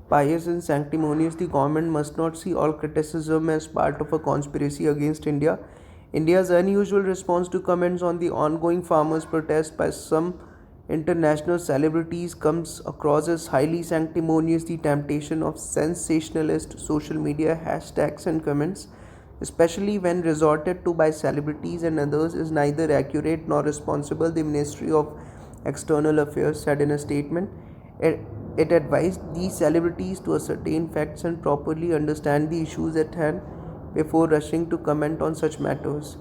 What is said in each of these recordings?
pious and sanctimonious, the government must not see all criticism as part of a conspiracy against India. India's unusual response to comments on the ongoing farmers' protest by some international celebrities comes across as highly sanctimonious. The temptation of sensationalist social media hashtags and comments, especially when resorted to by celebrities and others, is neither accurate nor responsible, the Ministry of External Affairs said in a statement. It, it advised these celebrities to ascertain facts and properly understand the issues at hand before rushing to comment on such matters.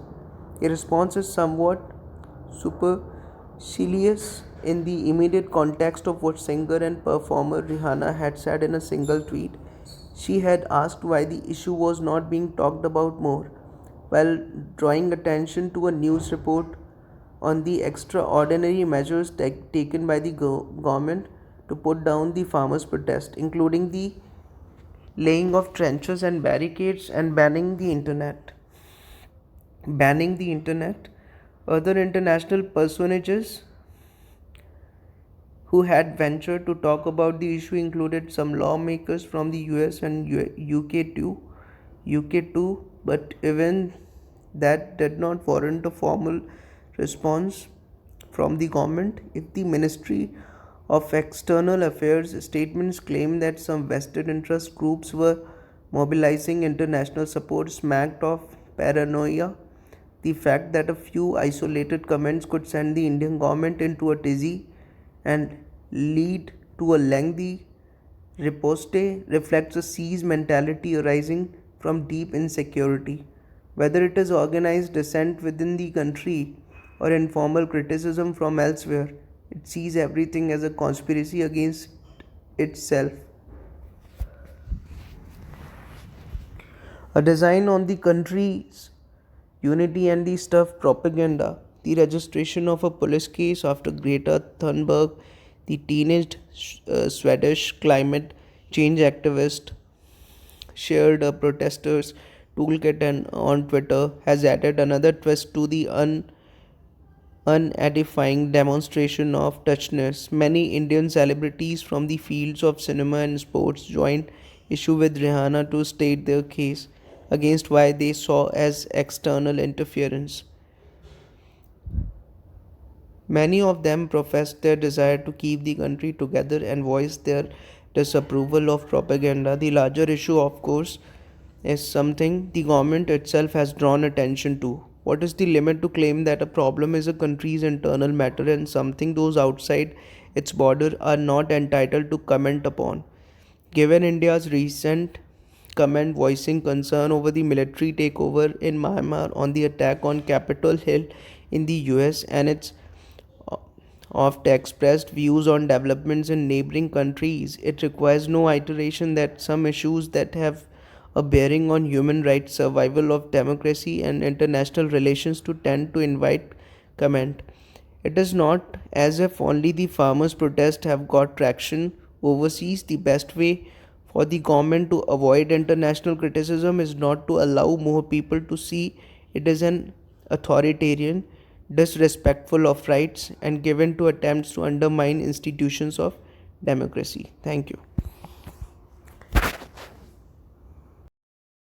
A response is somewhat supercilious in the immediate context of what singer and performer Rihanna had said in a single tweet. She had asked why the issue was not being talked about more, while drawing attention to a news report on the extraordinary measures taken by the government to put down the farmers' protest, including the laying of trenches and barricades and banning the internet. Banning the internet. Other international personages who had ventured to talk about the issue included some lawmakers from the US and UK too, but even that did not warrant a formal response from the government. If the Ministry of External Affairs statements claim that some vested interest groups were mobilizing international support smacked of paranoia. The fact that a few isolated comments could send the Indian government into a tizzy and lead to a lengthy riposte reflects a siege mentality arising from deep insecurity. Whether it is organized dissent within the country or informal criticism from elsewhere, it sees everything as a conspiracy against itself. A design on the country's unity and the stuff propaganda. The registration of a police case after Greta Thunberg, the teenaged Swedish climate change activist, shared a protesters toolkit and on Twitter has added another twist to the unedifying demonstration of touchness. Many Indian celebrities from the fields of cinema and sports joined issue with Rihanna to state their case against why they saw as external interference. Many of them professed their desire to keep the country together and voiced their disapproval of propaganda. The larger issue, of course, is something the government itself has drawn attention to. What is the limit to claim that a problem is a country's internal matter and something those outside its border are not entitled to comment upon? Given India's recent comment voicing concern over the military takeover in Myanmar, on the attack on Capitol Hill in the US, and its oft expressed views on developments in neighboring countries, it requires no iteration that some issues that have a bearing on human rights, survival of democracy, and international relations to tend to invite comment. It is not as if only the farmers' protests have got traction overseas. The best way for the government to avoid international criticism is not to allow more people to see it as an authoritarian, disrespectful of rights, and given to attempts to undermine institutions of democracy. Thank you.